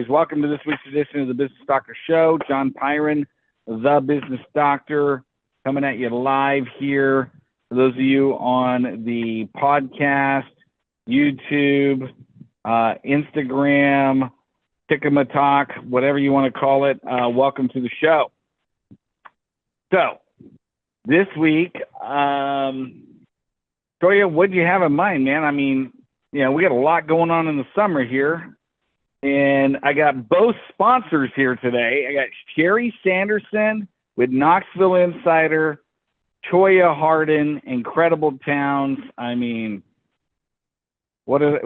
Welcome to this week's edition of the Business Doctor Show. John Pyron, the Business Doctor, coming at you live here. For those of you on the podcast, YouTube, Instagram, Tickamatalk, whatever you want to call it, welcome to the show. So, this week, Choya, what do you have in mind, man? I mean, we got a lot going on in the summer here. And I got both sponsors here today. I got Sherri Sanderson with Knoxville Insider, Choya, Harden, Incredible Towns. I mean, how did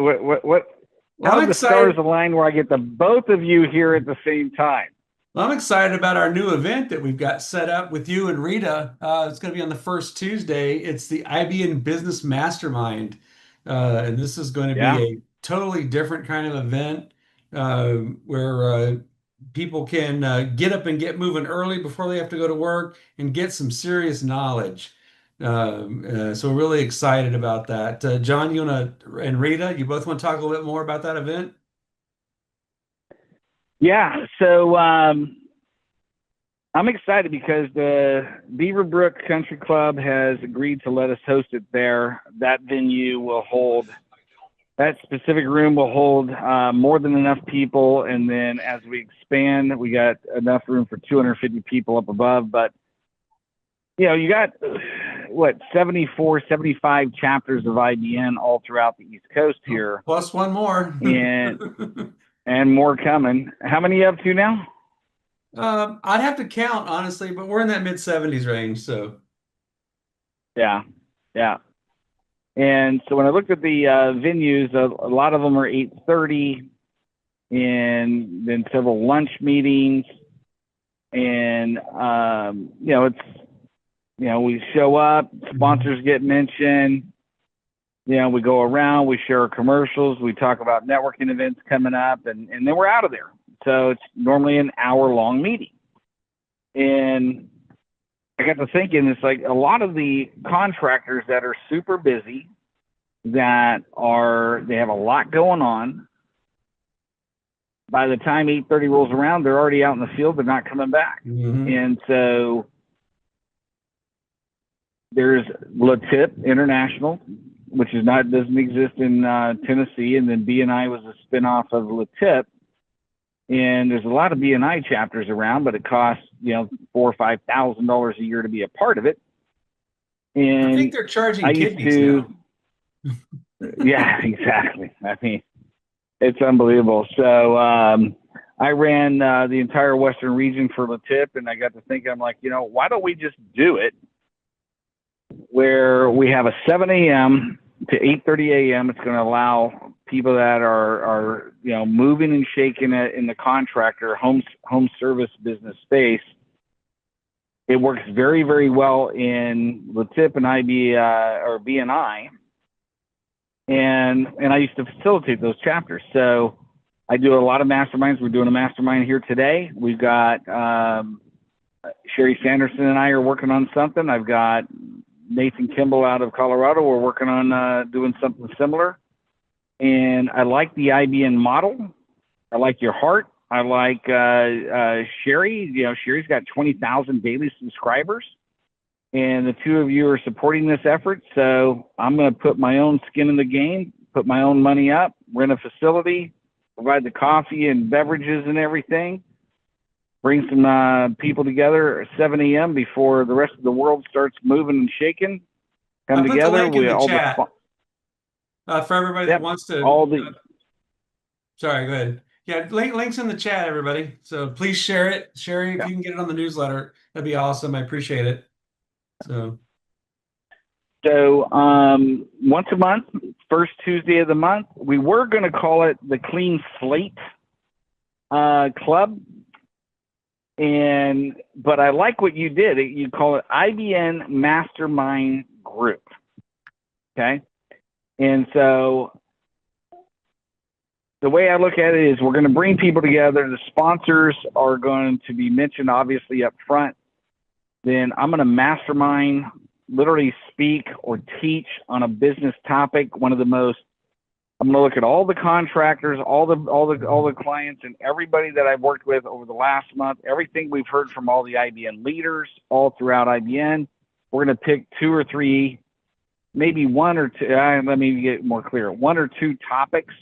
the stars align where I get the both of you here at the same time? Well, I'm excited about our new event that we've got set up with you and Rita. It's going to be on the first Tuesday. It's the IBN Business Mastermind. And this is going to be a totally different kind of event. Where people can get up and get moving early before they have to go to work and get some serious knowledge. So we're really excited about that. John, and Rita, you both want to talk a little bit more about that event? Yeah, so I'm excited because the Beaverbrook Country Club has agreed to let us host it there. That venue will hold That specific room will hold more than enough people, and then as we expand, we got enough room for 250 people up above. But, you got, 74, 75 chapters of IBN all throughout the East Coast here. Plus one more. and more coming. How many you up to now? I'd have to count, honestly, but we're in that mid-70s range, so. Yeah. And so when I looked at the venues, a lot of them are 8:30, and then several lunch meetings. And, we show up, sponsors get mentioned. We go around, we share our commercials, we talk about networking events coming up, and then we're out of there. So it's normally an hour-long meeting. And I got to thinking, it's like a lot of the contractors that are super busy, they have a lot going on. By the time 8:30 rolls around, they're already out in the field. They're not coming back. Mm-hmm. And so there's LaTip International, which doesn't exist in Tennessee. And then BNI was a spinoff of LaTip. And there's a lot of BNI chapters around, but it costs, $4,000 or $5,000 a year to be a part of it. And I think they're charging kidneys now. Yeah, exactly. I mean, it's unbelievable. So I ran the entire Western region for LaTip, and I got to thinking, I'm like, why don't we just do it where we have a 7 a.m. to 8:30 a.m. It's going to allow people that are moving and shaking it in the contractor home service business space. It works very, very well in LaTip and BNI, and I used to facilitate those chapters. So I do a lot of masterminds. We're doing a mastermind here today. We've got Sherri Sanderson and I are working on something. I've got Nathan Kimball out of Colorado. We're working on doing something similar. And I like the IBN model. I like your heart. I like Sherri. Sherri's got 20,000 daily subscribers. And the two of you are supporting this effort. So I'm going to put my own skin in the game, put my own money up, rent a facility, provide the coffee and beverages and everything. Bring some people together at 7 a.m. before the rest of the world starts moving and shaking. Come together. The link in the chat. For everybody that wants to. Sorry, go ahead. Yeah, links in the chat, everybody. So please share it. Sherri, if you can get it on the newsletter, that'd be awesome. I appreciate it. So once a month, first Tuesday of the month, we were going to call it the Clean Slate Club. But I like what you did. You call it IBN Mastermind Group. Okay. And so the way I look at it is we're going to bring people together. The sponsors are going to be mentioned, obviously, up front. Then I'm going to mastermind, literally speak or teach on a business topic, one of the most I'm going to look at all the contractors, all the clients, and everybody that I've worked with over the last month. Everything we've heard from all the IBN leaders all throughout IBN. We're going to pick 2 or 3, maybe 1 or 2. Let me get more clear. 1 or 2 topics,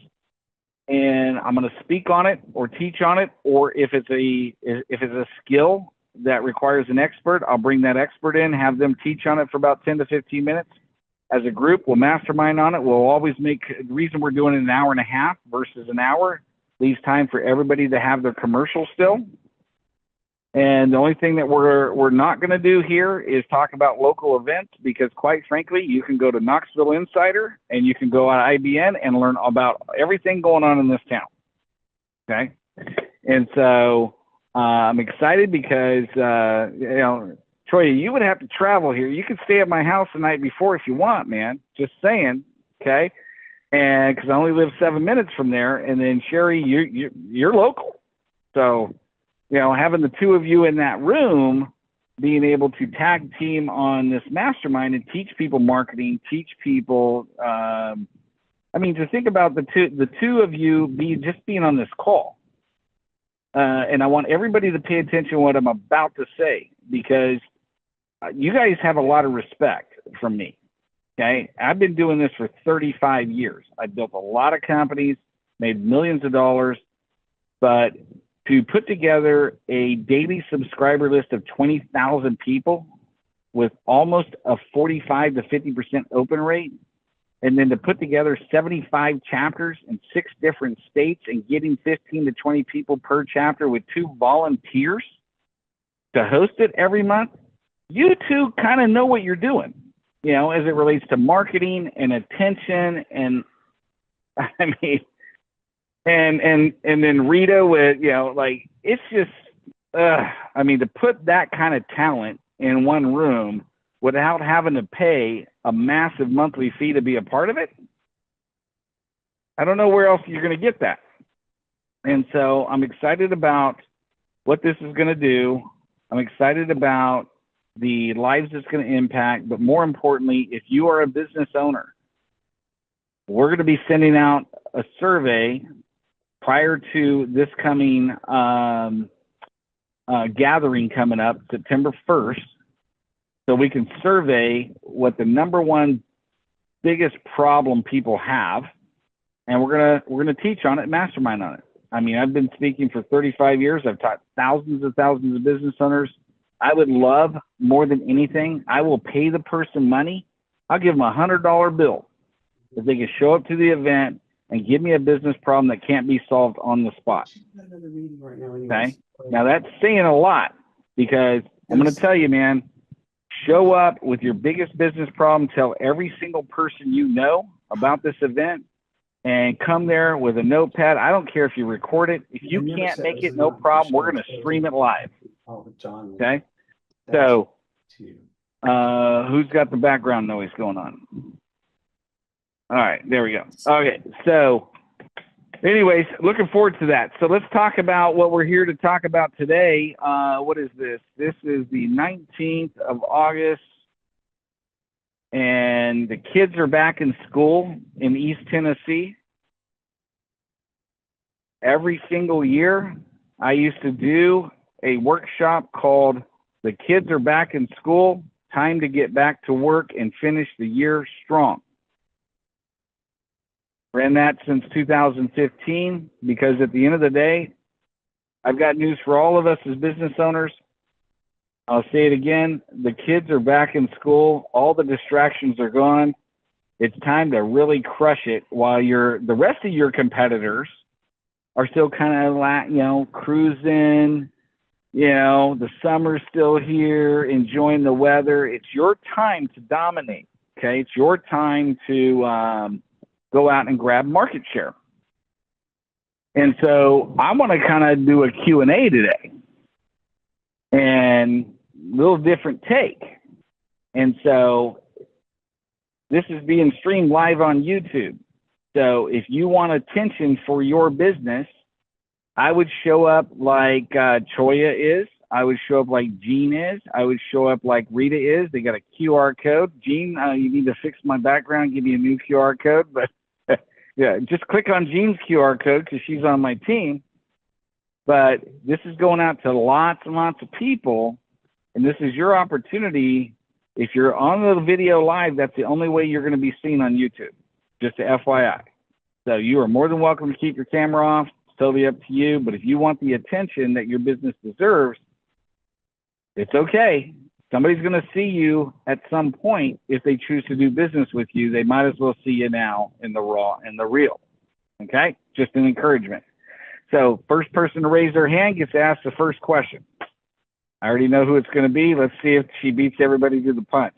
and I'm going to speak on it or teach on it. Or if it's a skill that requires an expert, I'll bring that expert in, have them teach on it for about 10 to 15 minutes. As a group, we'll mastermind on it. We'll always make the reason we're doing it an hour and a half versus an hour leaves time for everybody to have their commercial still. And the only thing that we're not going to do here is talk about local events, because quite frankly, you can go to Knoxville Insider and you can go on IBN and learn about everything going on in this town. Okay. And so I'm excited because, Choya, you would have to travel here. You could stay at my house the night before if you want, man. Just saying, okay? And because I only live 7 minutes from there, and then Sherri, you're local, so having the 2 of you in that room, being able to tag team on this mastermind and teach people marketing, teach people. To think about the two of you being on this call, and I want everybody to pay attention to what I'm about to say, because you guys have a lot of respect from me, okay? I've been doing this for 35 years. I've built a lot of companies, made millions of dollars, but to put together a daily subscriber list of 20,000 people with almost a 45 to 50% open rate, and then to put together 75 chapters in 6 different states and getting 15 to 20 people per chapter with 2 volunteers to host it every month, you 2 kind of know what you're doing, as it relates to marketing and attention. And and then Rita with, it's just, to put that kind of talent in one room without having to pay a massive monthly fee to be a part of it, I don't know where else you're going to get that. And so I'm excited about what this is going to do. I'm excited about the lives it's going to impact, but more importantly, if you are a business owner, we're going to be sending out a survey prior to this coming gathering coming up September 1st, so we can survey what the number one biggest problem people have, and we're gonna teach on it, mastermind on it. I've been speaking for 35 years. I've taught thousands of business owners. I would love, more than anything, I will pay the person money. I'll give them $100 bill if they can show up to the event and give me a business problem that can't be solved on the spot. Okay? Now that's saying a lot, because I'm going to tell you, man, show up with your biggest business problem, tell every single person you know about this event, and come there with a notepad. I don't care if you record it. If you can't make it, no problem. We're going to stream it live. Okay? So, who's got the background noise going on? All right, there we go. Okay, so anyways, looking forward to that. So let's talk about what we're here to talk about today. What is this? This is the 19th of August, and the kids are back in school in East Tennessee. Every single year, I used to do a workshop called "The Kids Are Back in School, Time to Get Back to Work and Finish the Year Strong." Ran that since 2015, because at the end of the day, I've got news for all of us as business owners. I'll say it again. The kids are back in school. All the distractions are gone. It's time to really crush it, while the rest of your competitors are still kind of, cruising. The summer's still here, enjoying the weather. It's your time to dominate. Okay. It's your time to, go out and grab market share. And so I want to kind of do a Q&A today, and a little different take. And so this is being streamed live on YouTube. So if you want attention for your business, I would show up like Choya is. I would show up like Gene is. I would show up like Rita is. They got a QR code. Gene, you need to fix my background, give me a new QR code. But Yeah, just click on Jean's QR code because she's on my team. But this is going out to lots and lots of people, and this is your opportunity. If you're on the video live, that's the only way you're going to be seen on YouTube, just to FYI. So you are more than welcome to keep your camera off. It's totally up to you. But if you want the attention that your business deserves, it's okay. Somebody's going to see you at some point. If they choose to do business with you, they might as well see you now in the raw and the real. Okay? Just an encouragement. So first person to raise their hand gets asked the first question. I already know who it's going to be. Let's see if she beats everybody to the punch.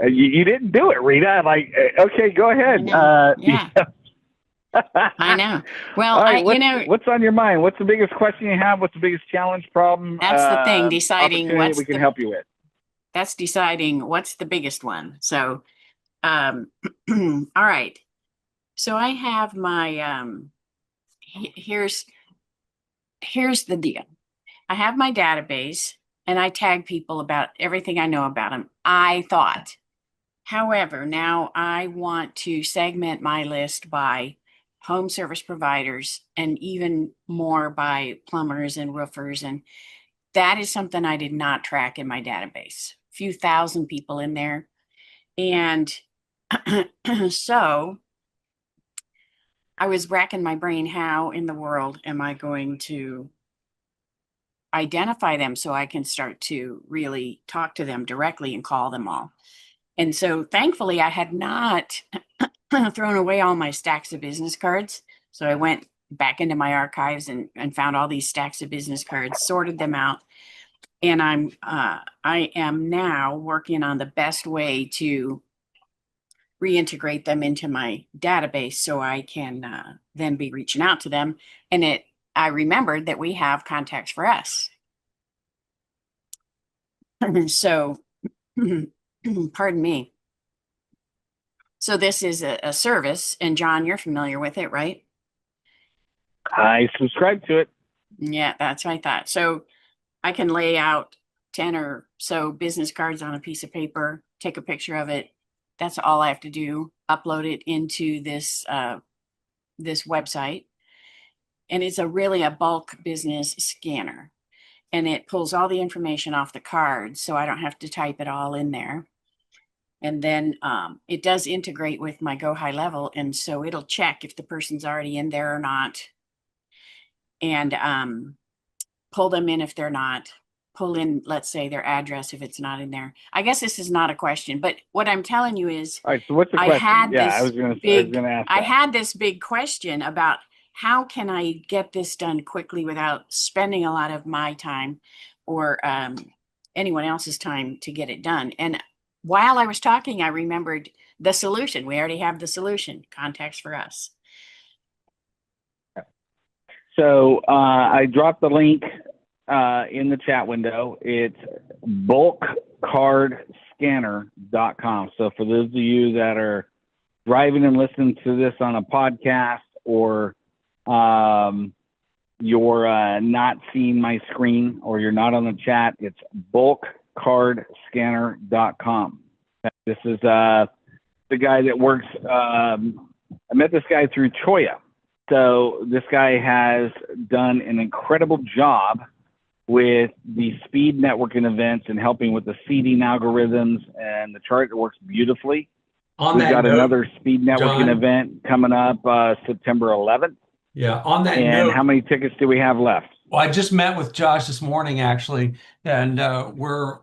You didn't do it, Rita. Like, okay, go ahead. Yeah. I know. Well, right, what's on your mind? What's the biggest question you have? What's the biggest challenge, problem? That's the thing, deciding we can help you with. That's deciding what's the biggest one. So, all right. So I have my, here's the deal. I have my database and I tag people about everything I know about them. I thought. However, now I want to segment my list by home service providers and even more by plumbers and roofers. And that is something I did not track in my database. A few thousand people in there. And so I was racking my brain, how in the world am I going to identify them so I can start to really talk to them directly and call them all? And so thankfully I had not thrown away all my stacks of business cards. So I went back into my archives and found all these stacks of business cards, sorted them out. And I am now working on the best way to reintegrate them into my database so I can then be reaching out to them. And I remembered that we have Contacts for Us. So pardon me. So this is a service, and John, you're familiar with it, right? I subscribe to it. Yeah, that's what I thought. So I can lay out 10 or so business cards on a piece of paper, take a picture of it. That's all I have to do, upload it into this website. And it's really a bulk business scanner. And it pulls all the information off the cards, so I don't have to type it all in there. And then it does integrate with my Go High Level, and so it'll check if the person's already in there or not, and pull them in if they're not, pull in, let's say, their address if it's not in there. I guess this is not a question, but what I'm telling you is, all right, so what's the question? I was going to ask. I had this big question about how can I get this done quickly without spending a lot of my time or anyone else's time to get it done. And while I was talking, I remembered the solution. We already have the solution, Contacts for Us. So I dropped the link in the chat window. It's bulkcardscanner.com. So for those of you that are driving and listening to this on a podcast, or you're not seeing my screen, or you're not on the chat, it's bulkcardscanner.com. This is the guy that works. I met this guy through Choya. So this guy has done an incredible job with the speed networking events and helping with the seeding algorithms, and the chart works beautifully. We've got another speed networking event coming up September 11th. Yeah, on that note. And how many tickets do we have left? Well, I just met with Josh this morning, actually, and we're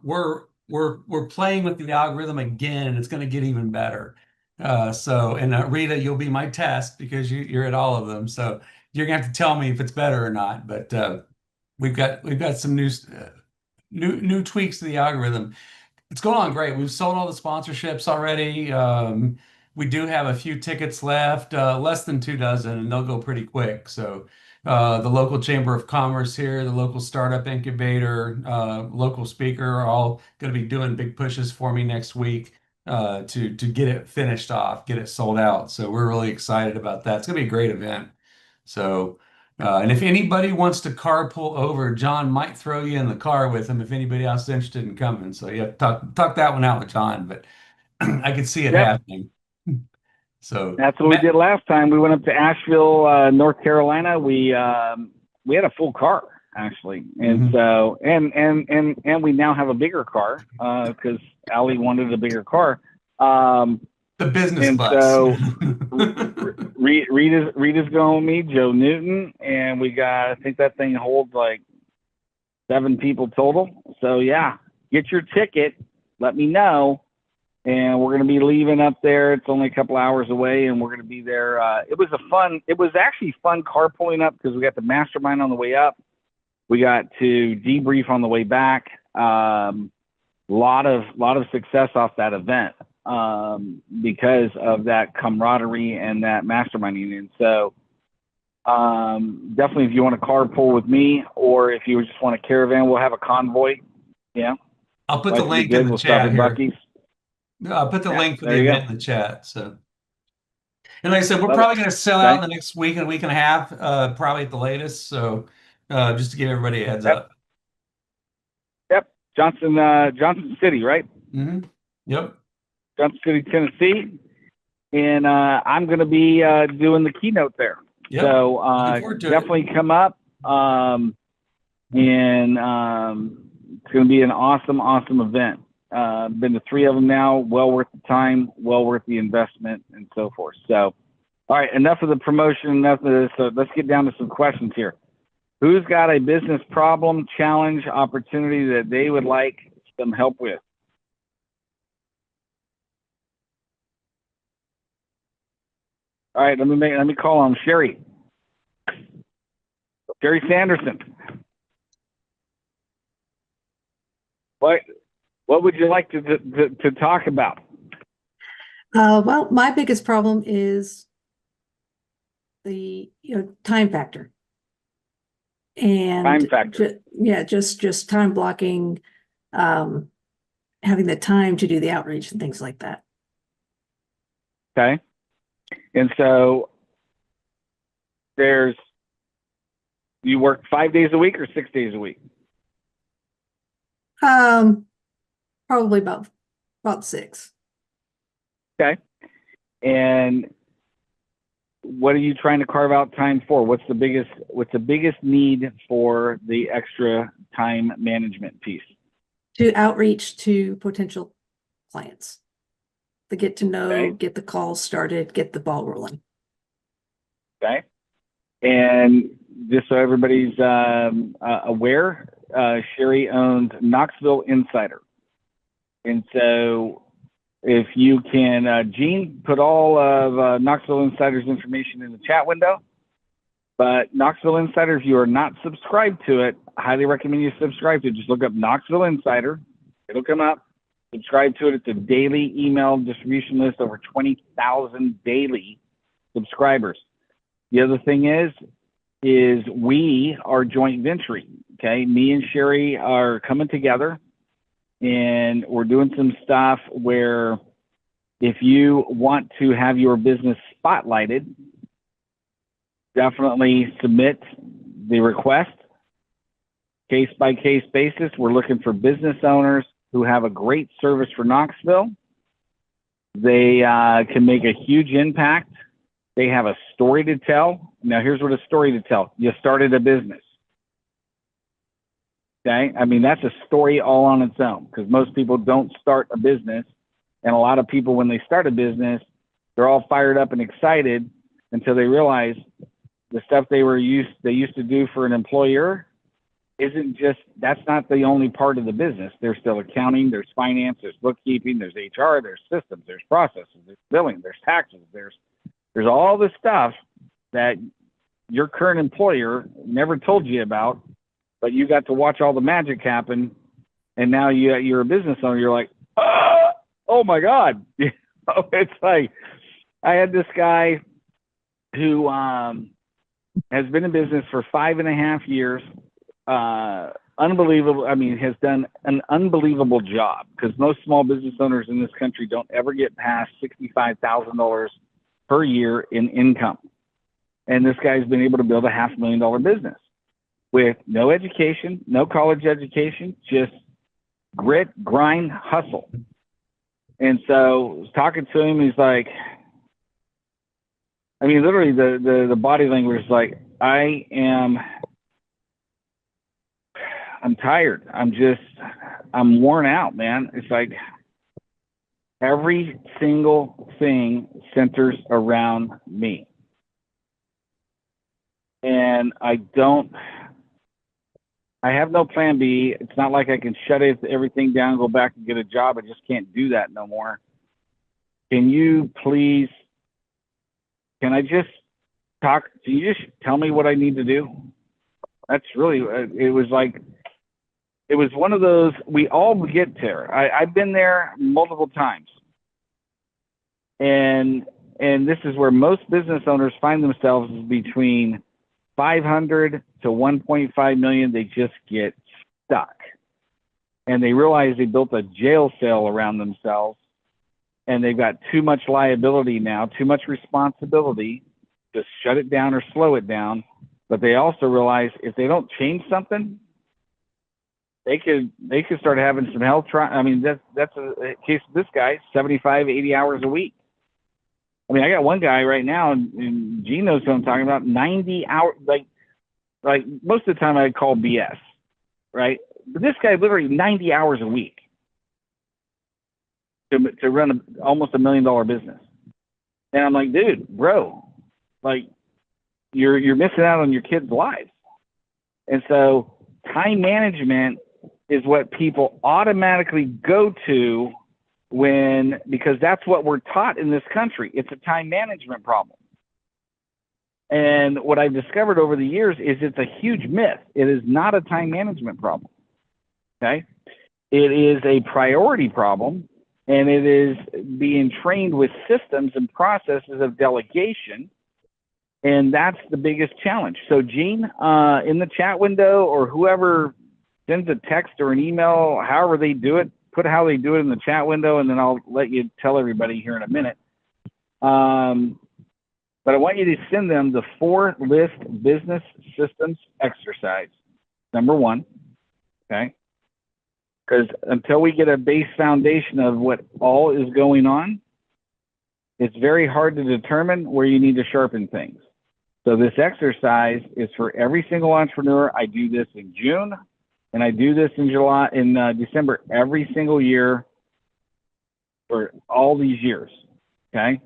playing with the algorithm again, and it's going to get even better. And Rita, you'll be my test because you're at all of them, so you're gonna have to tell me if it's better or not. But we've got some new tweaks to the algorithm. It's going on great. We've sold all the sponsorships already. We do have a few tickets left, less than 24, and they'll go pretty quick. So the local Chamber of Commerce here, the local startup incubator, local speaker are all going to be doing big pushes for me next week to get it finished off, get it sold out. So we're really excited about that. It's going to be a great event. So And if anybody wants to carpool over, John might throw you in the car with him if anybody else is interested in coming. So you have to talk that one out with John, but I could see it Yep. happening. So That's what we did last time. We went up to Asheville, North Carolina. We had a full car actually, and so and we now have a bigger car because Allie wanted a bigger car. The business and bus. So Rita's going with me, Joe Newton, and we got, I think that thing holds like 7 people total. So yeah, get your ticket. Let me know. And we're going to be leaving up there. It's only a couple hours away, and we're going to be there. It was actually fun carpooling up because we got the mastermind on the way up. We got to debrief on the way back. Lot of success off that event because of that camaraderie and that masterminding. And so definitely if you want to carpool with me, or if you just want a caravan, we'll have a convoy. Yeah. I'll put the link in the chat here. I'll put the link for the event in the chat. So, and like I said, we're probably going to sell out in the next week and a half, probably at the latest. So, just to give everybody a heads up. Yep, Johnson City, right? Yep. Johnson City, Tennessee, and I'm going to be doing the keynote there. Yep. So definitely come up, and it's going to be an awesome event. Been to 3 of them now, well worth the time, well worth the investment, and so forth. So, all right, enough of the promotion, enough of this. So let's get down to some questions here. Who's got a business problem, challenge, opportunity that they would like some help with? All right, let me call on Sherri. Sherri Sanderson. What would you like to talk about? Well, my biggest problem is the time factor. And time factor. Just time blocking, having the time to do the outreach and things like that. Okay. And so you work 5 days a week or 6 days a week? Probably about 6. Okay. And what are you trying to carve out time for? What's the biggest need for the extra time management piece? To outreach to potential clients. To get to know, get the calls started, get the ball rolling. Okay. And just so everybody's aware, Sherri owns Knoxville Insider. And so if you can, Gene, put all of Knoxville Insider's information in the chat window. But Knoxville Insider, if you are not subscribed to it, I highly recommend you subscribe to it. Just look up Knoxville Insider. It'll come up. Subscribe to it. It's a daily email distribution list, over 20,000 daily subscribers. The other thing is we are joint venturing. Okay, me and Sherri are coming together, and we're doing some stuff where if you want to have your business spotlighted, definitely submit the request. Case by case basis, we're looking for business owners who have a great service for Knoxville. They can make a huge impact. They have a story to tell. Now, here's what a story to tell. You started a business. Okay? I mean, that's a story all on its own, because most people don't start a business. And a lot of people, when they start a business, they're all fired up and excited until they realize the stuff they used to do for an employer that's not the only part of the business. There's still accounting, there's finance, there's bookkeeping, there's HR, there's systems, there's processes, there's billing, there's taxes, there's all this stuff that your current employer never told you about, but you got to watch all the magic happen. And now you're a business owner. You're like, oh my God. It's like, I had this guy who has been in business for 5.5 years. Unbelievable. I mean, has done an unbelievable job, because most small business owners in this country don't ever get past $65,000 per year in income. And this guy's been able to build a $500,000 business with no education, no college education, just grit, grind, hustle. And so I was talking to him, he's like, I mean, literally the body language is like, I'm tired. I'm worn out, man. It's like every single thing centers around me. And I have no plan B. It's not like I can shut everything down, go back and get a job. I just can't do that no more. Can you just tell me what I need to do? That's really, it was one of those, we all get there. I've been there multiple times. And this is where most business owners find themselves between 500 to 1.5 million. They just get stuck. And they realize they built a jail cell around themselves, and they've got too much liability now, too much responsibility to shut it down or slow it down. But they also realize if they don't change something, they could start having some health I mean, that's a case of this guy, 75, 80 hours a week. I mean, I got one guy right now, and Gene knows what I'm talking about, 90 hours, like most of the time I'd call BS, right? But this guy literally 90 hours a week to run almost $1 million business. And I'm like, dude, bro, like you're missing out on your kids' lives. And so time management is what people automatically go to because that's what we're taught in this country. It's a time management problem. And what I've discovered over the years is it's a huge myth. It is not a time management problem. Okay. It is a priority problem, and it is being trained with systems and processes of delegation. And that's the biggest challenge. So Gene, in the chat window, or whoever sends a text or an email, however they do it, put how they do it in the chat window, and then I'll let you tell everybody here in a minute. But I want you to send them the 4-list business systems exercise, number 1, okay? Because until we get a base foundation of what all is going on, it's very hard to determine where you need to sharpen things. So this exercise is for every single entrepreneur. I do this in June, and I do this in December every single year for all these years, okay?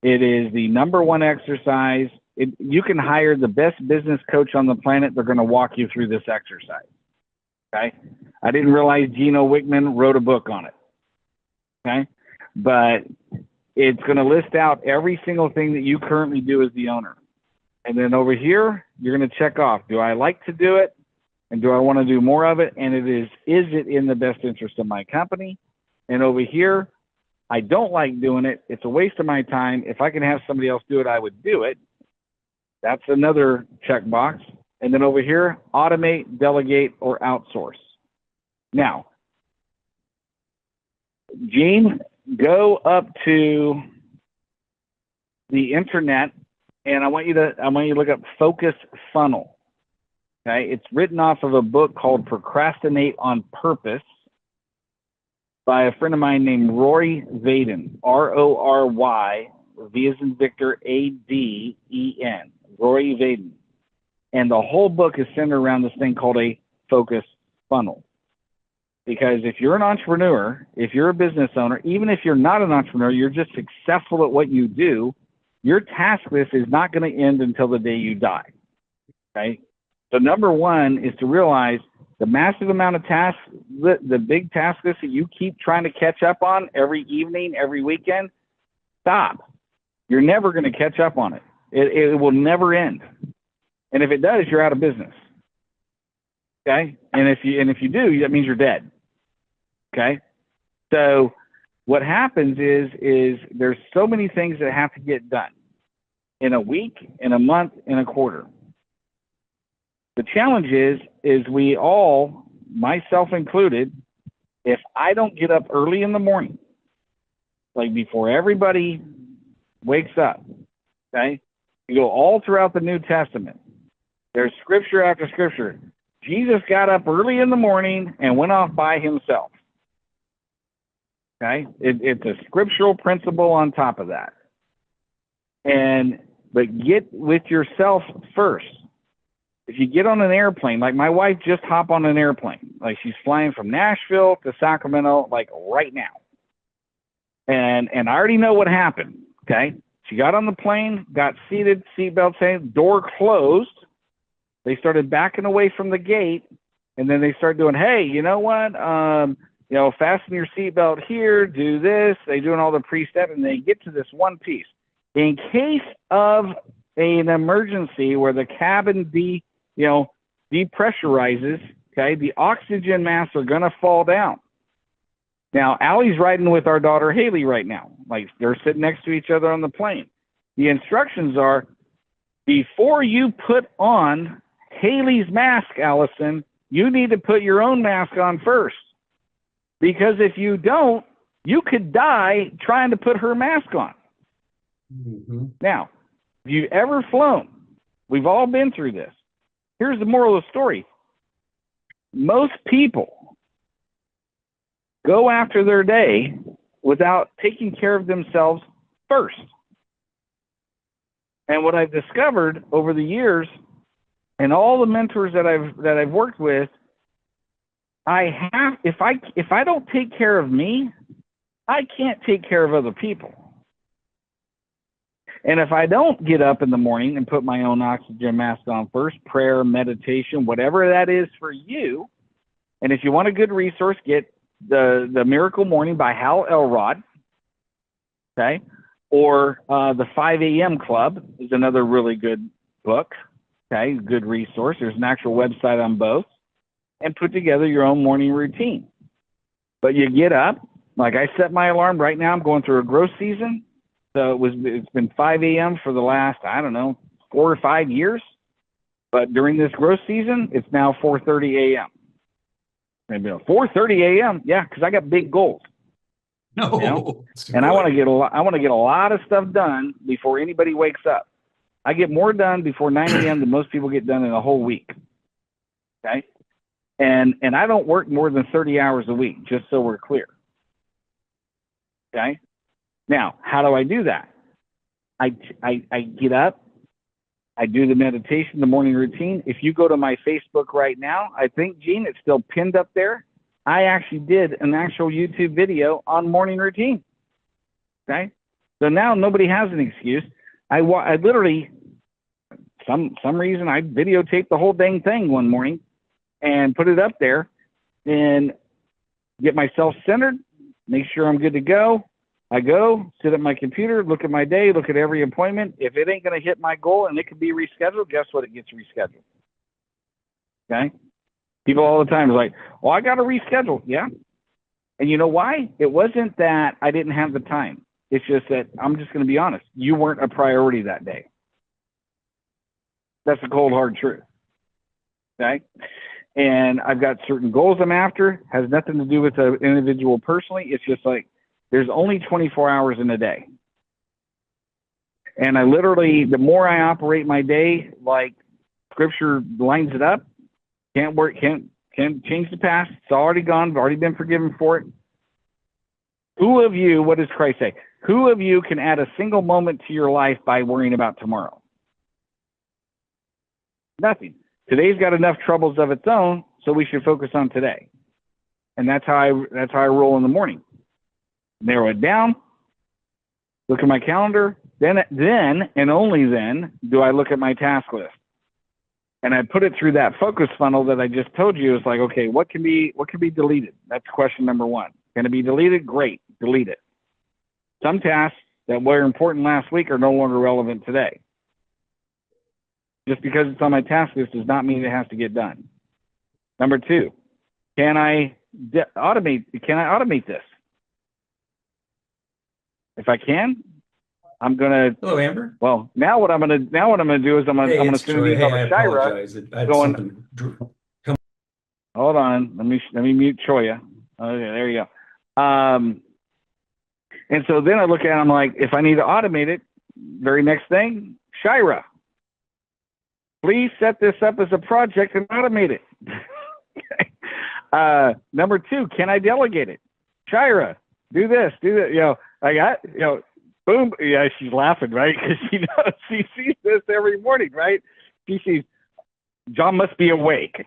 It is the number 1 exercise. You can hire the best business coach on the planet. They're going to walk you through this exercise, okay? I didn't realize Gino Wickman wrote a book on it, okay? But it's going to list out every single thing that you currently do as the owner. And then over here, you're going to check off, do I like to do it? And do I want to do more of it? And is it in the best interest of my company? And over here, I don't like doing it. It's a waste of my time. If I can have somebody else do it, I would do it. That's another checkbox. And then over here, automate, delegate, or outsource. Now, Gene, go up to the internet, and I want you to look up focus funnel. Okay, it's written off of a book called Procrastinate on Purpose by a friend of mine named Rory Vaden, R-O-R-Y, V as in Victor, A-D-E-N, Rory Vaden. And the whole book is centered around this thing called a focus funnel. Because if you're an entrepreneur, if you're a business owner, even if you're not an entrepreneur, you're just successful at what you do, your task list is not going to end until the day you die. Okay? So number 1 is to realize the massive amount of tasks, the big task list that you keep trying to catch up on every evening, every weekend, stop. You're never going to catch up on it. It will never end. And if it does, you're out of business. Okay? And if you do, that means you're dead. Okay? So what happens is there's so many things that have to get done in a week, in a month, in a quarter. The challenge is we all, myself included, if I don't get up early in the morning, like before everybody wakes up, okay, You go all throughout the New Testament. There's scripture after scripture. Jesus got up early in the morning and went off by himself. Okay? It's a scriptural principle on top of that. But get with yourself first. If you get on an airplane, like my wife just hopped on an airplane. Like she's flying from Nashville to Sacramento, like right now. And I already know what happened. Okay? She got on the plane, got seated, seatbelt saying, door closed. They started backing away from the gate, and then they started doing, hey, you know what? Fasten your seatbelt here, do this. They're doing all the pre-step, and they get to this one piece. In case of an emergency where the cabin depressurizes, okay, the oxygen masks are going to fall down. Now, Allie's riding with our daughter Haley right now. Like, they're sitting next to each other on the plane. The instructions are, before you put on Haley's mask, Allison, you need to put your own mask on first. Because if you don't, you could die trying to put her mask on. Mm-hmm. Now, if you've ever flown, we've all been through this. Here's the moral of the story. Most people go after their day without taking care of themselves first. And what I've discovered over the years, and all the mentors that I've worked with, if I don't take care of me, I can't take care of other people. And if I don't get up in the morning and put my own oxygen mask on first, prayer, meditation, whatever that is for you, and if you want a good resource, get the Miracle Morning by Hal Elrod, okay? Or the 5 a.m. Club is another really good book, okay? Good resource. There's an actual website on both. And put together your own morning routine. But you get up, like I set my alarm right now. I'm going through a growth season. So it's been 5 a.m. for the last, 4 or 5 years. But during this growth season, it's now 4:30 a.m. Maybe 4:30 a.m. Yeah, because I got big goals. No, you know? And I want to get a lot of stuff done before anybody wakes up. I get more done before 9 a.m. than most people get done in a whole week. Okay, and I don't work more than 30 hours a week, just so we're clear. Okay, now how do I do that? I get up. I do the meditation, the morning routine. If you go to my Facebook right now, I think, Gene, it's still pinned up there. I actually did an actual YouTube video on morning routine. Okay? So now nobody has an excuse. I literally, some reason, I videotaped the whole dang thing one morning and put it up there and get myself centered, make sure I'm good to go. I go, sit at my computer, look at my day, look at every appointment. If it ain't going to hit my goal and it can be rescheduled, guess what? It gets rescheduled. Okay? People all the time are like, well, I got to reschedule. Yeah. And you know why? It wasn't that I didn't have the time. It's just that, I'm just going to be honest, you weren't a priority that day. That's the cold, hard truth. Okay? And I've got certain goals I'm after. Has nothing to do with the individual personally. It's just like, there's only 24 hours in a day. And I literally, the more I operate my day, like scripture lines it up, can't change the past. It's already gone. I've already been forgiven for it. Who of you, what does Christ say? Who of you can add a single moment to your life by worrying about tomorrow? Nothing. Today's got enough troubles of its own, so we should focus on today. And that's how I roll in the morning. Narrow it down, look at my calendar, then and only then do I look at my task list. And I put it through that focus funnel that I just told you. It's like, okay, what can be deleted? That's question number one. Can it be deleted? Great, delete it. Some tasks that were important last week are no longer relevant today. Just because it's on my task list does not mean it has to get done. Number two, can I automate this? If I can, I'm gonna. Hello, Amber. Well, now what I'm gonna do is I'm gonna send an email to Shira. Hold on, let me mute Choya. Okay, there you go. And so then I look at it, I'm like, if I need to automate it, very next thing, Shira, please set this up as a project and automate it. Number 2, can I delegate it? Shira, do this, do that. I got, boom. Yeah, she's laughing, right? Because she sees this every morning, right? She sees John must be awake.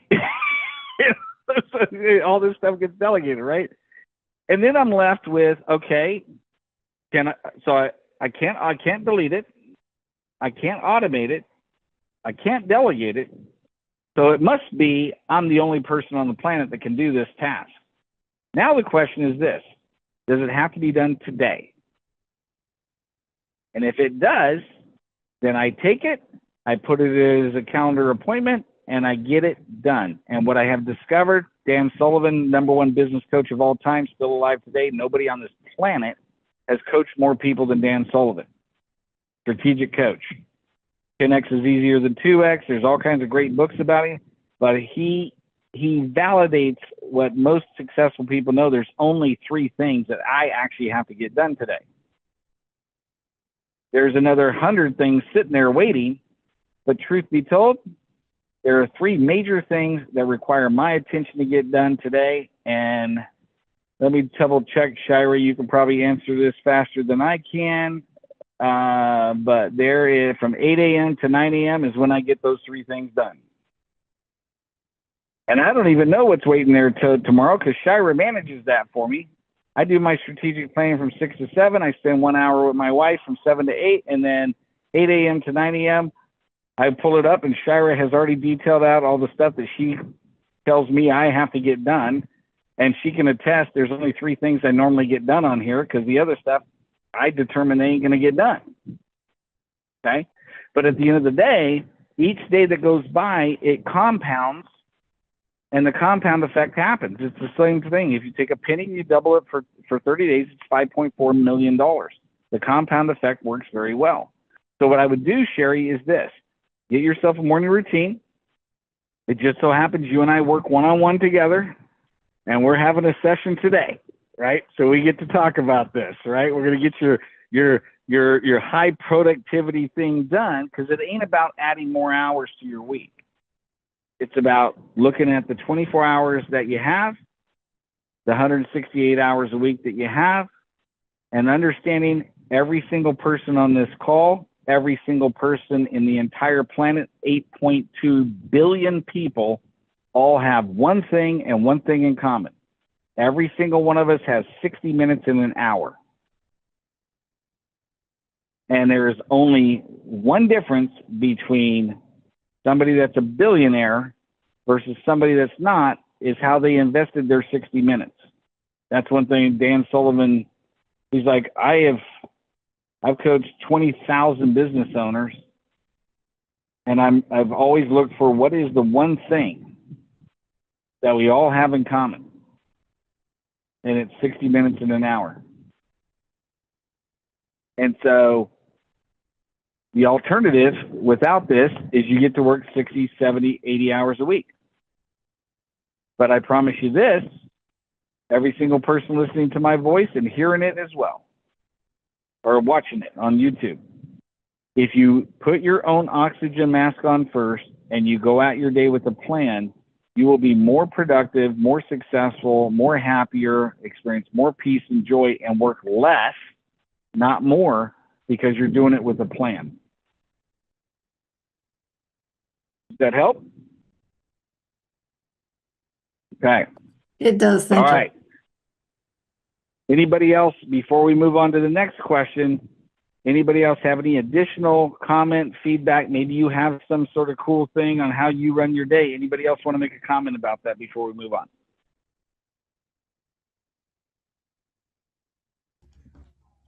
So all this stuff gets delegated, right? And then I'm left with, okay, I can't delete it. I can't automate it. I can't delegate it. So it must be I'm the only person on the planet that can do this task. Now the question is this: does it have to be done today? And if it does, then I take it, I put it as a calendar appointment, and I get it done. And what I have discovered, Dan Sullivan, #1 business coach of all time, still alive today. Nobody on this planet has coached more people than Dan Sullivan. Strategic coach. 10X is easier than 2X. There's all kinds of great books about him, but he validates what most successful people know. There's only 3 things that I actually have to get done today. There's another 100 things sitting there waiting, but truth be told, there are 3 major things that require my attention to get done today. And let me double check, Shira, you can probably answer this faster than I can. But there is, from 8 a.m. to 9 a.m. is when I get those 3 things done. And I don't even know what's waiting there till tomorrow, because Shira manages that for me. I do my strategic planning from 6 to 7. I spend 1 hour with my wife from 7 to 8, and then 8 a.m. to 9 a.m. I pull it up, and Shira has already detailed out all the stuff that she tells me I have to get done. And she can attest there's only 3 things I normally get done on here, because the other stuff I determine they ain't going to get done. Okay? But at the end of the day, each day that goes by, it compounds, and the compound effect happens. It's the same thing. If you take a penny and you double it for 30 days, it's $5.4 million. The compound effect works very well. So what I would do, Sherri, is this. Get yourself a morning routine. It just so happens you and I work one-on-one together, and we're having a session today, right? So we get to talk about this, right? We're going to get your high productivity thing done, because it ain't about adding more hours to your week. It's about looking at the 24 hours that you have, the 168 hours a week that you have, and understanding every single person on this call, every single person in the entire planet, 8.2 billion people, all have one thing and one thing in common. Every single one of us has 60 minutes in an hour. And there is only one difference between somebody that's a billionaire versus somebody that's not, is how they invested their 60 minutes. That's one thing Dan Sullivan, he's like, I've coached 20,000 business owners, and I've always looked for what is the one thing that we all have in common. And it's 60 minutes in an hour. And so the alternative without this is you get to work 60, 70, 80 hours a week. But I promise you this, every single person listening to my voice and hearing it as well, or watching it on YouTube, if you put your own oxygen mask on first and you go out your day with a plan, you will be more productive, more successful, more happier, experience more peace and joy, and work less, not more, because you're doing it with a plan. Does that help? Okay. It does. Thank you. All right. Anybody else, before we move on to the next question, anybody else have any additional comment, feedback? Maybe you have some sort of cool thing on how you run your day. Anybody else want to make a comment about that before we move on?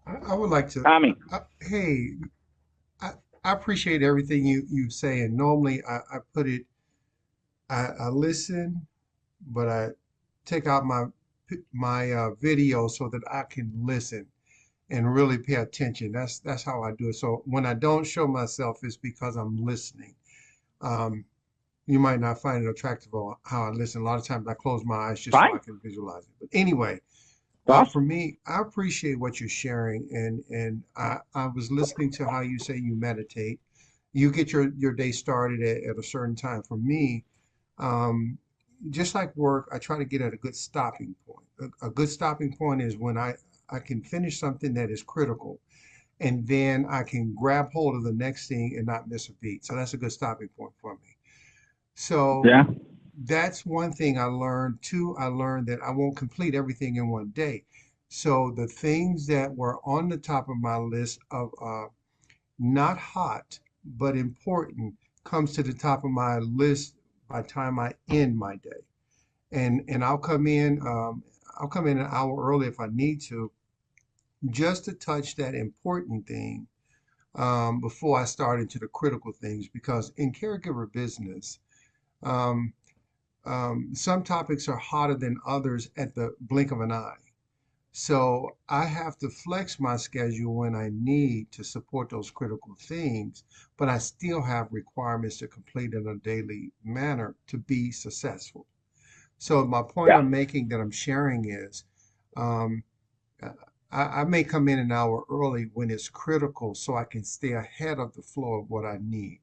I would like to. Tommy. Hey, I appreciate everything you say, and normally I put it. I listen, but I take out my video so that I can listen and really pay attention. That's how I do it. So when I don't show myself, it's because I'm listening. You might not find it attractive on how I listen. A lot of times I close my eyes just so I can visualize it. But anyway, for me, I appreciate what you're sharing, and I was listening to how you say you meditate. you get your day started at a certain time. For me, um, just like work, I try to get at a good stopping point. A good stopping point is when I can finish something that is critical, and then I can grab hold of the next thing and not miss a beat. So that's a good stopping point for me. So Yeah. that's one thing I learned. Two, I learned that I won't complete everything in one day. So the things that were on the top of my list of not hot but important comes to the top of my list by the time I end my day. And I'll come in an hour early if I need to, just to touch that important thing before I start into the critical things. Because in caregiver business, um, some topics are hotter than others at the blink of an eye. So I have to flex my schedule when I need to support those critical things, but I still have requirements to complete in a daily manner to be successful. So my point Yeah. I'm making that I'm sharing is, um, I may come in an hour early when it's critical so I can stay ahead of the flow of what I need.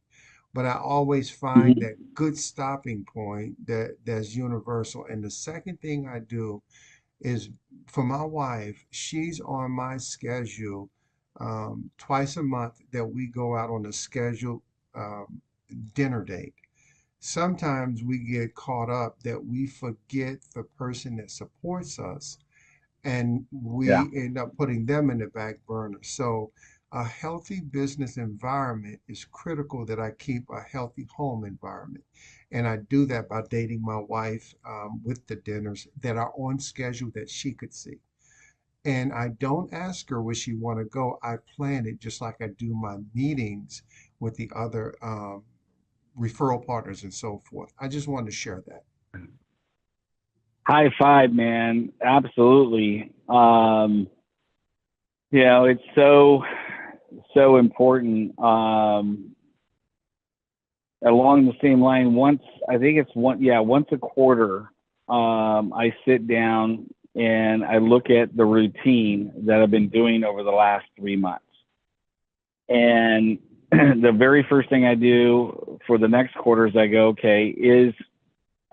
But I always find Mhm. that good stopping point that's universal. And the second thing I do is for my wife, she's on my schedule twice a month that we go out on a scheduled um, dinner date. Sometimes we get caught up that we forget the person that supports us and Yeah. we end up putting them in the back burner. So a healthy business environment is critical that I keep a healthy home environment. And I do that by dating my wife with the dinners that are on schedule that she could see. And I don't ask her where she want to go. I plan it just like I do my meetings with the other referral partners and so forth. I just wanted to share that. High five, man. Absolutely. It's so important. Along the same line, I think it's once a quarter, I sit down and I look at the routine that I've been doing over the last 3 months. And the very first thing I do for the next quarter is I go, okay,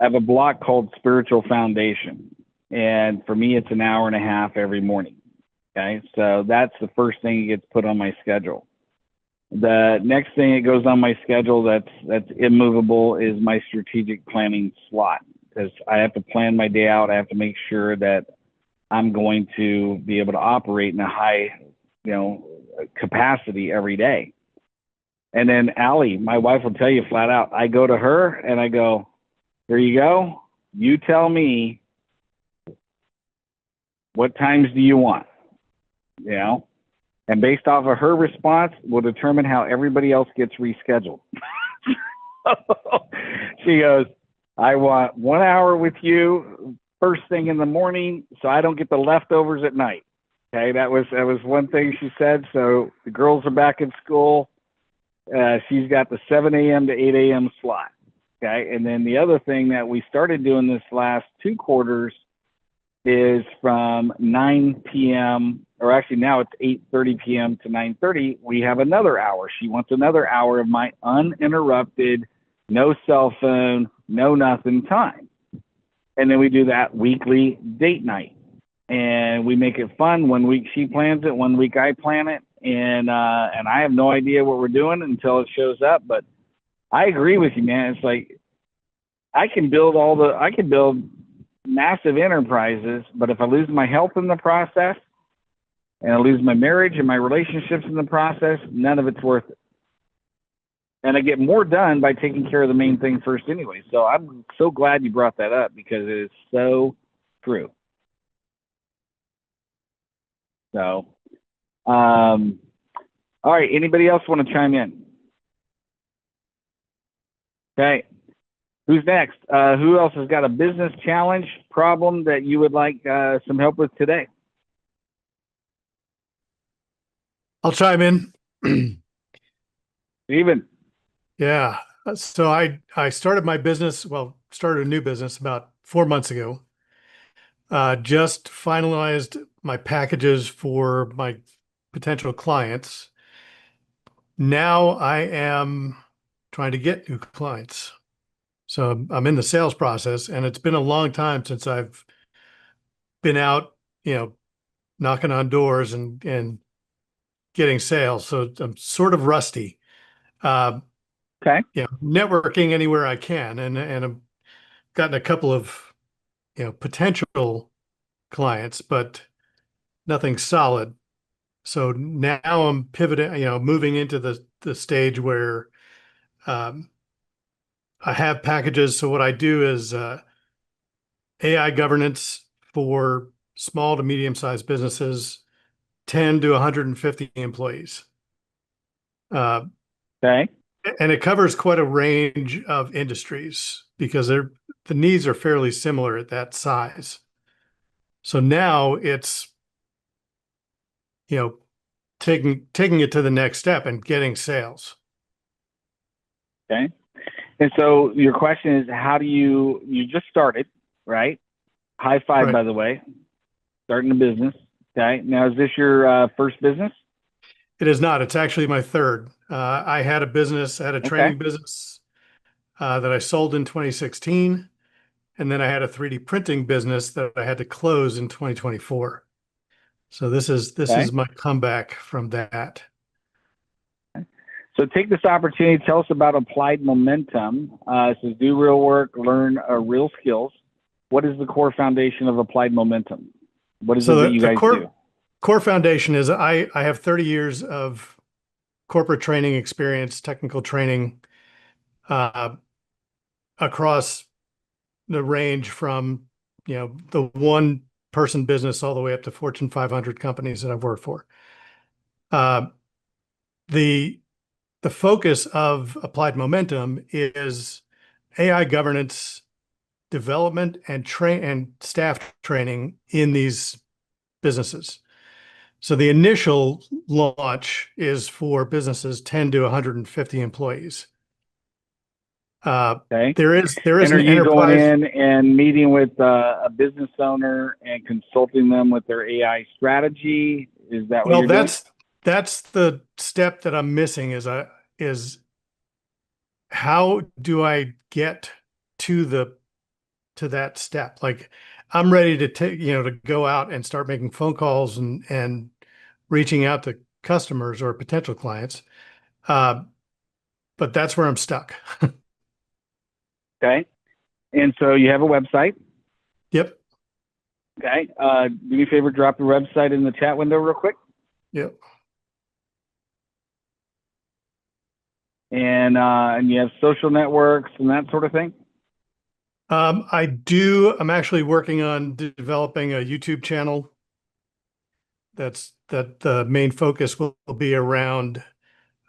I have a block called Spiritual Foundation. And for me, it's an hour and a half every morning. Okay. So that's the first thing that gets put on my schedule. The next thing that goes on my schedule that's immovable is my strategic planning slot, because I have to plan my day out. I have to make sure that I'm going to be able to operate in a high, capacity every day. And then Allie, my wife, will tell you flat out, I go to her and I go, here you go. You tell me, what times do you want? And based off of her response will determine how everybody else gets rescheduled. She goes, I want 1 hour with you first thing in the morning so I don't get the leftovers at night. Okay, that was one thing she said. So the girls are back in school. She's got the 7 a.m. to 8 a.m. slot. Okay, and then the other thing that we started doing this last 2 quarters is from 9 p.m. or actually now it's 8:30 p.m. to 9:30. We have another hour. She wants another hour of my uninterrupted, no cell phone, no nothing time. And then we do that weekly date night. And we make it fun. 1 week she plans it, 1 week I plan it. And I have no idea what we're doing until it shows up. But I agree with you, man. It's like I can build massive enterprises, but if I lose my health in the process and I lose my marriage and my relationships in the process, none of it's worth it. And I get more done by taking care of the main thing first anyway. So I'm so glad you brought that up because it is so true. So, all right. Anybody else want to chime in? Okay. Who's next? Who else has got a business challenge problem that you would like some help with today? I'll chime in. Steven. Yeah. So I started my business, started a new business about 4 months ago. Just finalized my packages for my potential clients. Now I am trying to get new clients. So I'm in the sales process, and it's been a long time since I've been out, knocking on doors and getting sales. So I'm sort of rusty. Okay. Networking anywhere I can, and I've gotten a couple of potential clients, but nothing solid. So now I'm pivoting, moving into the stage where I have packages. So what I do is AI governance for small to medium-sized businesses, 10 to 150 employees. Okay. And it covers quite a range of industries because the needs are fairly similar at that size. So now it's, taking it to the next step and getting sales. Okay. And so your question is, how do you just started, right? High five, Right. by the way, starting a business. Okay. Now, is this your first business? It is not. It's actually my third. I had a training business that I sold in 2016. And then I had a 3D printing business that I had to close in 2024. So this Okay. is my comeback from that. So take this opportunity. Tell us about Applied Momentum. It says do real work, learn real skills. What is the core foundation of Applied Momentum? What is it that you guys do? Core foundation is I have 30 years of corporate training experience, technical training across the range from the one person business all the way up to Fortune 500 companies that I've worked for. The focus of Applied Momentum is AI governance, development, and staff training in these businesses. So the initial launch is for businesses 10 to 150 employees. Okay. There is And are an you going enterprise. in and meeting with a business owner and consulting them with their AI strategy? Is that what Well, you're doing? that's the step that I'm missing is how do I get to that step? Like I'm ready to to go out and start making phone calls and reaching out to customers or potential clients. But that's where I'm stuck. Okay. And so you have a website. Yep. Okay. Do me a favor, drop the website in the chat window real quick. Yep. And you have social networks and that sort of thing. I do. I'm actually working on developing a YouTube channel. That the main focus will be around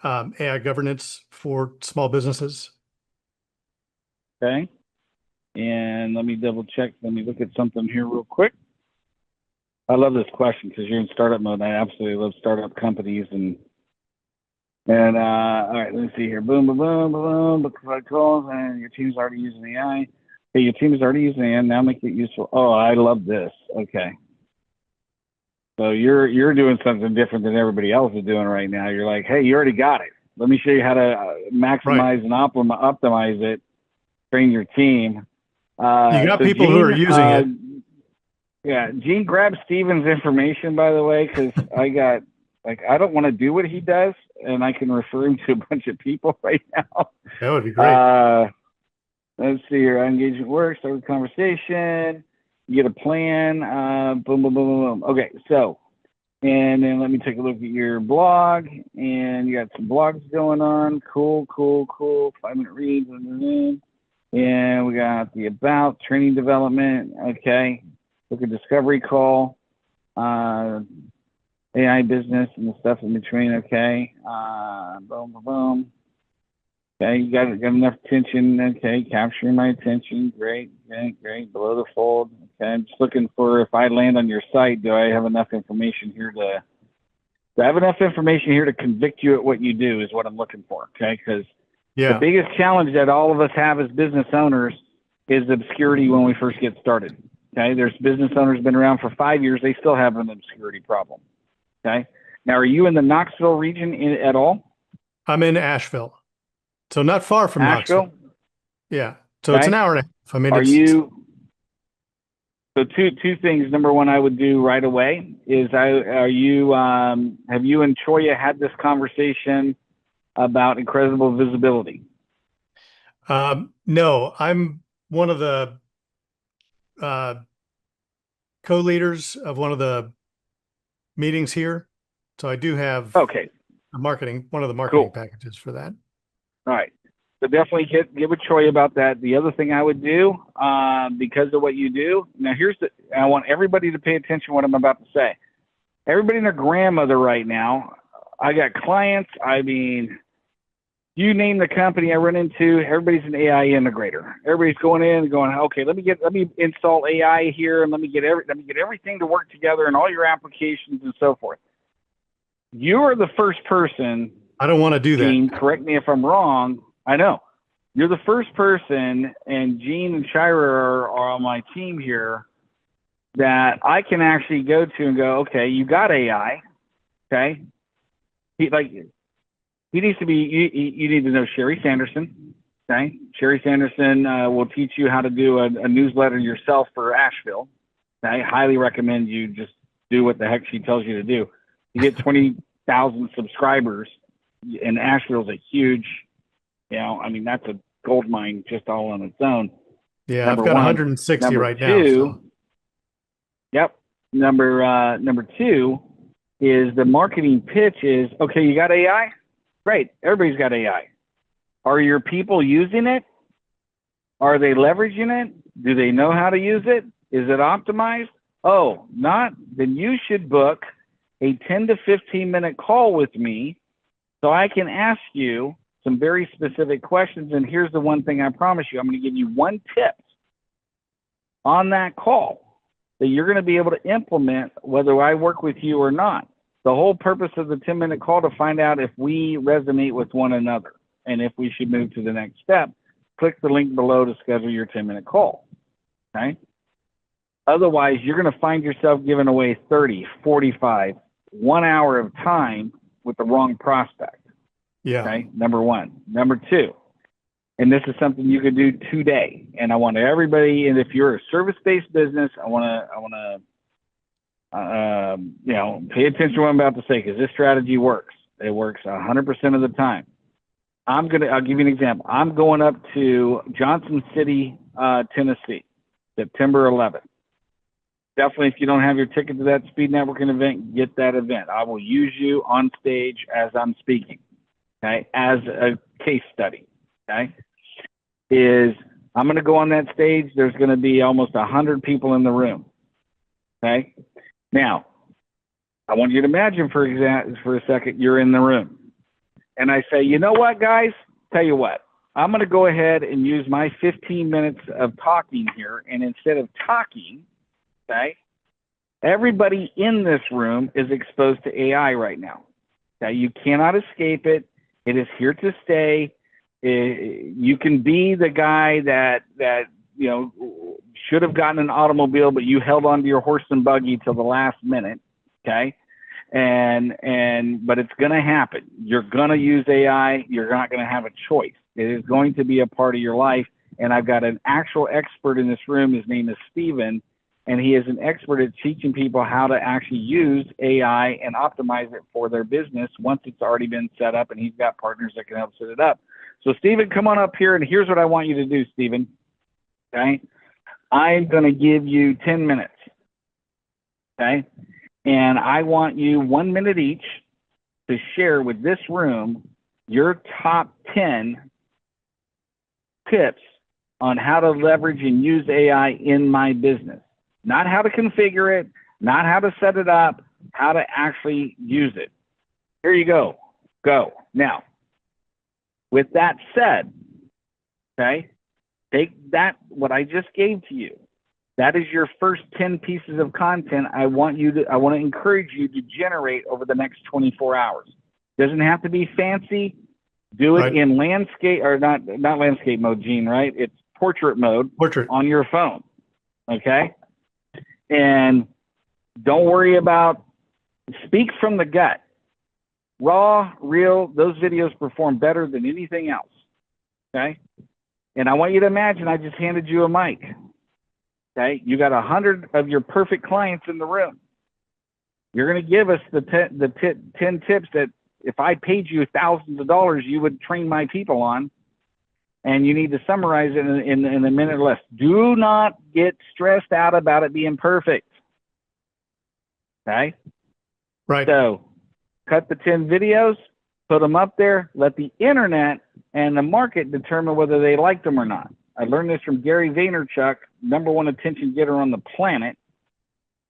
AI governance for small businesses. Okay. And let me double check. Let me look at something here real quick. I love this question because you're in startup mode. I absolutely love startup companies and all right, let me see here. Boom, boom, boom, boom. Look for calls and your team's already using AI. Hey, your team is already using AI. Now make it useful. Oh, I love this. Okay. So you're doing something different than everybody else is doing right now. You're like, hey, you already got it. Let me show you how to maximize and optimize it. Train your team. You got so people Gene, who are using it. Yeah, Gene, grab Steven's information, by the way, because I don't want to do what he does, and I can refer him to a bunch of people right now. That would be great. Let's see here. Engagement works. Start with conversation. You get a plan. Boom, boom, boom, boom, boom. Okay, so, and then let me take a look at your blog, and you got some blogs going on. Cool, cool, cool. 5-minute reads. And we got the about, training development. Okay. Look at discovery call, AI business and the stuff in between. Okay. Boom, boom, boom. Okay. You got enough attention. Okay. Capturing my attention. Great. Great. Great. Below the fold. Okay. I'm just looking for, if I land on your site, do I have enough information here to convict you at what you do is what I'm looking for. Okay. Because the biggest challenge that all of us have as business owners is obscurity when we first get started. Okay, there's business owners been around for 5 years. They still have an obscurity problem. Okay, now are you in the Knoxville region at all? No, I'm in Asheville, so not far from Knoxville. Asheville? Yeah, so it's Okay. an hour and a half. I mean, Are it's you, so two things. Number one, I would do right away is have you and Choya had this conversation about incredible visibility? no, I'm one of the uh, co-leaders of one of the meetings here, so I do have Okay, one of the marketing cool. packages for that. All right. So definitely get with Troy about that. The other thing I would do, because of what you do, now I want everybody to pay attention to what I'm about to say. Everybody and their grandmother right now, I got clients, I mean, you name the company I run into, everybody's an AI integrator. Everybody's going in and going, okay, let me install AI here and let me get everything to work together and all your applications and so forth. You are the first person. I don't want to do that. Gene, correct me if I'm wrong. I know you're the first person, and Gene and Shira are on my team here that I can actually go to and go, okay, you got AI, okay? He needs to be. You need to know Sherri Sanderson, okay? Sherri Sanderson will teach you how to do a newsletter yourself for Asheville. I highly recommend you just do what the heck she tells you to do. You get 20,000 subscribers, and Asheville's a huge. I mean, that's a gold mine just all on its own. Yeah, I've got 160 right now. So. Yep. Number two is the marketing pitch is, okay, you got AI? Great. Everybody's got AI. Are your people using it? Are they leveraging it? Do they know how to use it? Is it optimized? Oh, not? Then you should book a 10 to 15 minute call with me so I can ask you some very specific questions. And here's the one thing I promise you. I'm going to give you one tip on that call that you're going to be able to implement whether I work with you or not. The whole purpose of the 10-minute call to find out if we resonate with one another and if we should move to the next step. Click the link below to schedule your 10-minute call. Okay? Otherwise, you're going to find yourself giving away 30, 45, 1 hour of time with the wrong prospect. Yeah. Okay, number one. Number two, and this is something you could do today. And I want everybody, and if you're a service-based business, I want to, pay attention to what I'm about to say because this strategy works. It works 100% of the time. I'll give you an example. I'm going up to Johnson City, Tennessee, September 11th. Definitely, if you don't have your ticket to that speed networking event, get that event. I will use you on stage as I'm speaking. Okay, as a case study, okay, I'm going to go on that stage. There's going to be almost 100 people in the room, okay? Now, I want you to imagine for a second, you're in the room. And I say, you know what, guys? Tell you what, I'm going to go ahead and use my 15 minutes of talking here. And instead of talking, okay, everybody in this room is exposed to AI right now. Okay, you cannot escape it. It is here to stay. You can be the guy that should have gotten an automobile, but you held on to your horse and buggy till the last minute. Okay, but it's going to happen. You're going to use AI. You're not going to have a choice. It is going to be a part of your life. And I've got an actual expert in this room. His name is Steven. And he is an expert at teaching people how to actually use AI and optimize it for their business once it's already been set up, and he's got partners that can help set it up. So, Stephen, come on up here, and here's what I want you to do, Stephen. Okay? I'm going to give you 10 minutes. Okay? And I want you 1 minute each to share with this room your top 10 tips on how to leverage and use AI in my business. Not how to configure it, not how to set it up, how to actually use it. Here you go. Go. Now, with that said, okay, take that, what I just gave to you. That is your first 10 pieces of content I want to encourage you to generate over the next 24 hours. Doesn't have to be fancy. Do it in landscape, or not landscape mode, Gene, right? It's portrait mode on your phone. Okay? And don't worry about, speak from the gut. raw, real, those videos perform better than anything else. Okay. And I want you to imagine I just handed you a mic. Okay. You got 100 of your perfect clients in the room. You're going to give us the 10 tips that if I paid you thousands of dollars, you would train my people on. And you need to summarize it in a minute or less. Do not get stressed out about it being perfect. Okay? Right. So cut the 10 videos, put them up there, let the internet and the market determine whether they like them or not. I learned this from Gary Vaynerchuk, #1 attention getter on the planet.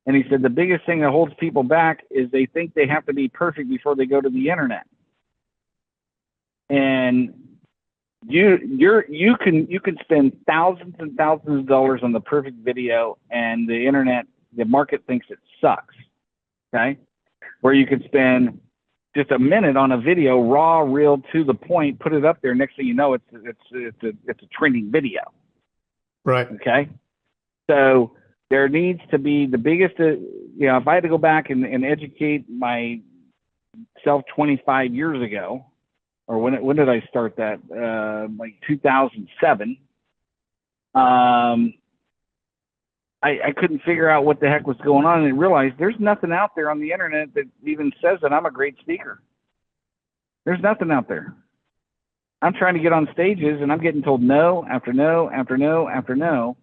And he said the biggest thing that holds people back is they think they have to be perfect before they go to the internet. And you can spend thousands and thousands of dollars on the perfect video, and the internet, the market thinks it sucks. Okay, where you could spend just a minute on a video, raw, real, to the point, put it up there. Next thing you know, it's a trending video. Right. Okay, so there needs to be the biggest. If I had to go back and educate myself 25 years ago. Or when did I start that? Like 2007. I couldn't figure out what the heck was going on, and I realized there's nothing out there on the internet that even says that I'm a great speaker. There's nothing out there. I'm trying to get on stages, and I'm getting told no after no after no after no.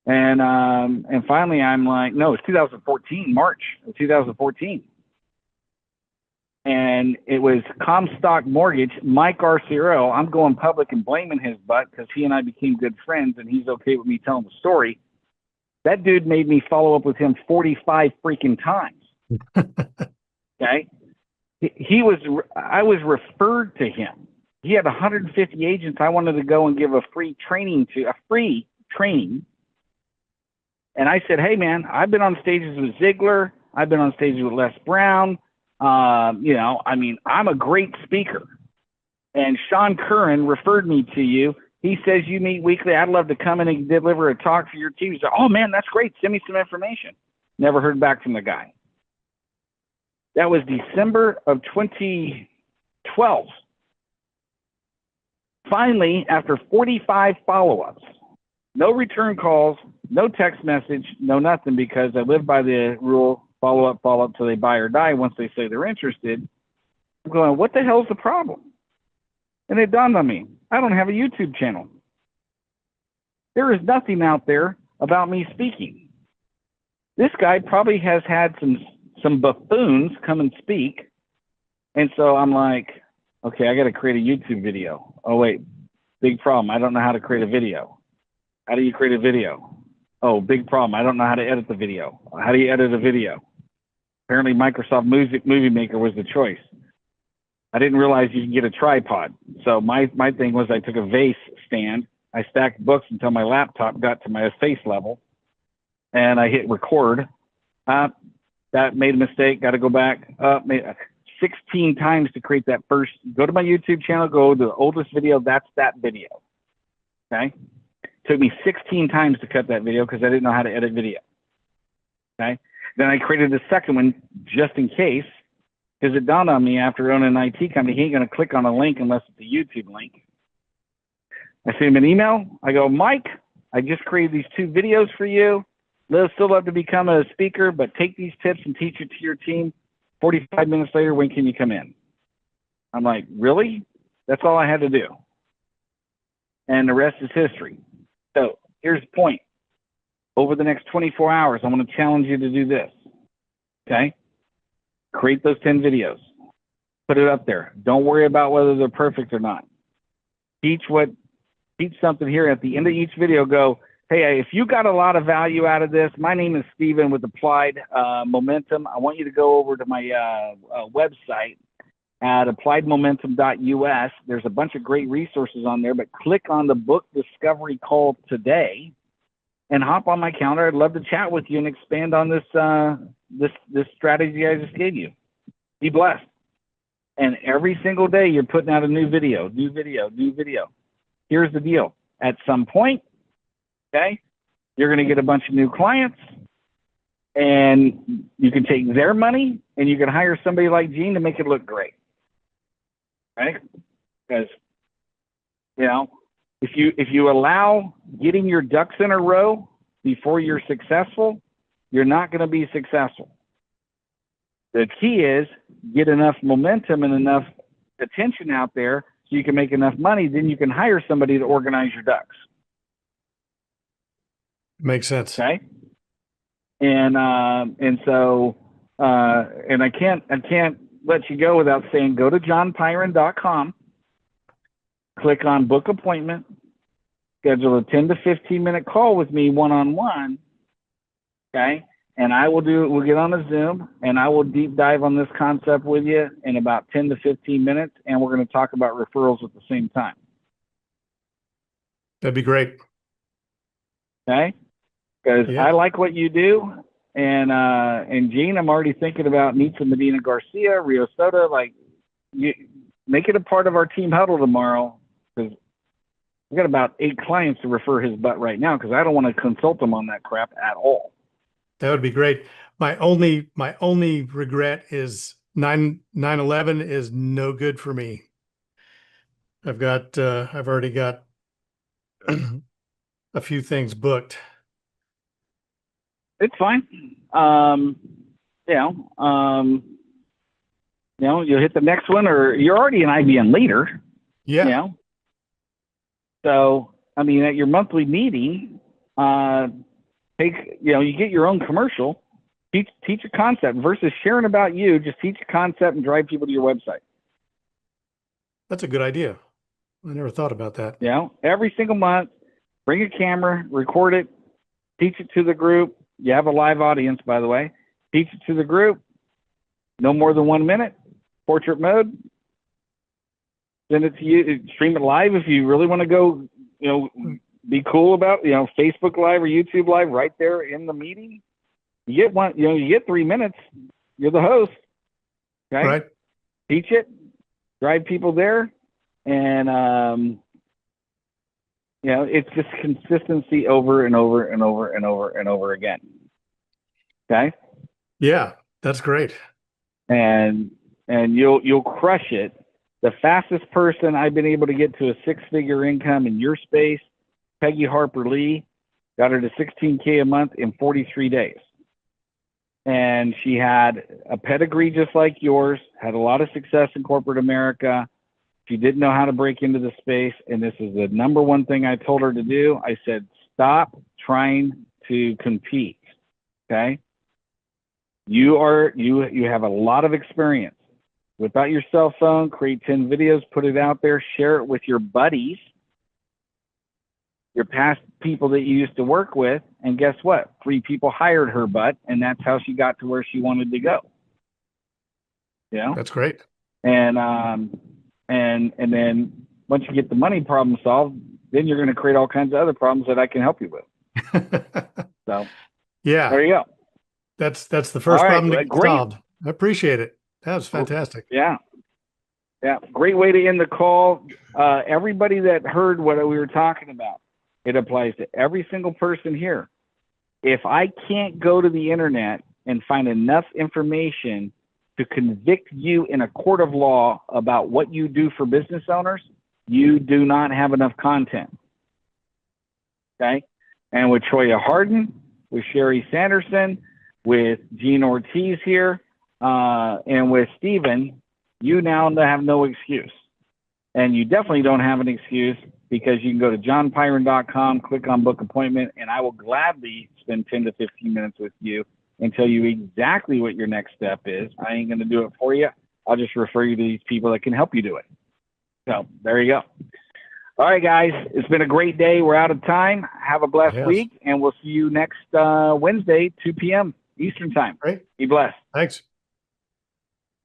And finally, I'm like, no, it's 2014, March of 2014. And it was Comstock Mortgage, Mike Arcero. I'm going public and blaming his butt because he and I became good friends, and he's okay with me telling the story. That dude made me follow up with him 45 freaking times. Okay, I was referred to him. He had 150 agents. I wanted to go and give a free training. And I said, hey man, I've been on stages with Ziegler. I've been on stages with Les Brown. I'm a great speaker. And Sean Curran referred me to you. He says you meet weekly. I'd love to come in and deliver a talk for your team. He said, oh man, that's great. Send me some information. Never heard back from the guy. That was December of 2012. Finally, after 45 follow-ups, no return calls, no text message, no nothing, because I live by the rule, follow up till they buy or die. Once they say they're interested, I'm going, what the hell's the problem? And it dawned on me, I don't have a YouTube channel. There is nothing out there about me speaking. This guy probably has had some buffoons come and speak. And so I'm like, okay, I got to create a YouTube video. Oh, wait, big problem. I don't know how to create a video. How do you create a video? Oh, big problem. I don't know how to edit the video. How do you edit a video? Apparently Microsoft Movie Maker was the choice. I didn't realize you can get a tripod. So my thing was I took a vase stand. I stacked books until my laptop got to my face level. And I hit record. That made a mistake. Got to go back. Made 16 times to create that first. Go to my YouTube channel. Go to the oldest video. That's that video. Okay. Took me 16 times to cut that video because I didn't know how to edit video. Okay. Then I created the second one just in case, because it dawned on me after owning an IT company, he ain't going to click on a link unless it's a YouTube link. I sent him an email. I go, Mike, I just created these 2 videos for you. I'd still love to become a speaker, but take these tips and teach it to your team. 45 minutes later, when can you come in? I'm like, really? That's all I had to do. And the rest is history. So here's the point. Over the next 24 hours, I'm going to challenge you to do this. Okay? Create those 10 videos. Put it up there. Don't worry about whether they're perfect or not. Teach something here. At the end of each video, go, hey, if you got a lot of value out of this, my name is Steven with Applied Momentum. I want you to go over to my website at appliedmomentum.us. There's a bunch of great resources on there, but click on the book discovery call today and hop on my calendar. I'd love to chat with you and expand on this strategy I just gave you. Be blessed. And every single day you're putting out a new video. Here's the deal. At some point, okay, you're going to get a bunch of new clients, and you can take their money and you can hire somebody like Gene to make it look great. Right? Because, you know, if you allow getting your ducks in a row before you're successful, you're not going to be successful. The key is get enough momentum and enough attention out there so you can make enough money. Then you can hire somebody to organize your ducks. Makes sense. Okay. And I can't let you go without saying, go to johnpyron.com, click on book appointment, schedule a 10 to 15 minute call with me one-on-one. Okay. And we'll get on a Zoom and I will deep dive on this concept with you in about 10 to 15 minutes. And we're going to talk about referrals at the same time. That'd be great. Okay. Because I like what you do. And Gene, I'm already thinking about Nitsa Medina Garcia, Rio Soda. Like, you make it a part of our team huddle tomorrow, because we've got about 8 clients to refer his butt right now, because I don't want to consult them on that crap at all. That would be great. My only regret is 9/11 is no good for me. I've already got a few things booked. It's fine. You'll hit the next one, or you're already an IBM leader. Yeah. You know? So, I mean, at your monthly meeting, you get your own commercial, teach a concept versus sharing about you. Just teach a concept and drive people to your website. That's a good idea. I never thought about that. Every single month, bring a camera, record it, teach it to the group. You have a live audience, by the way. Teach it to the group. No more than 1 minute. Portrait mode. Send it to you. Stream it live if you really want to go, be cool about, Facebook Live or YouTube Live right there in the meeting. You get one, you get 3 minutes. You're the host. Okay. Right. Teach it. Drive people there. And, it's just consistency over and over and over and over and over again. Okay. Yeah, that's great. And you'll crush it. The fastest person I've been able to get to a 6-figure income in your space, Peggy Harper Lee, got her to $16K a month in 43 days. And she had a pedigree just like yours, had a lot of success in corporate America. She didn't know how to break into the space. And this is the number one thing I told her to do. I said, stop trying to compete. Okay. You have a lot of experience. Whip out your cell phone, create 10 videos, put it out there, share it with your buddies, your past people that you used to work with. And guess what? 3 people hired her butt. And that's how she got to where she wanted to go. That's great. And then once you get the money problem solved, then you're going to create all kinds of other problems that I can help you with. So yeah, there you go. That's the first problem to get great. solved. I appreciate it. That was fantastic. Yeah. Great way to end the call. Everybody that heard what we were talking about, it applies to every single person here. If I can't go to the internet and find enough information to convict you in a court of law about what you do for business owners, you do not have enough content. Okay? And with Choya Harden, with Sherri Sanderson, with Gene Ortiz here, and with Steven, you now have no excuse. And you definitely don't have an excuse, because you can go to johnpyron.com, click on book appointment, and I will gladly spend 10 to 15 minutes with you and tell you exactly what your next step is. I ain't going to do it for you. I'll just refer you to these people that can help you do it. So there you go. All right, guys. It's been a great day. We're out of time. Have a blessed week, and we'll see you next Wednesday, 2 p.m. Eastern time. Great. Be blessed. Thanks.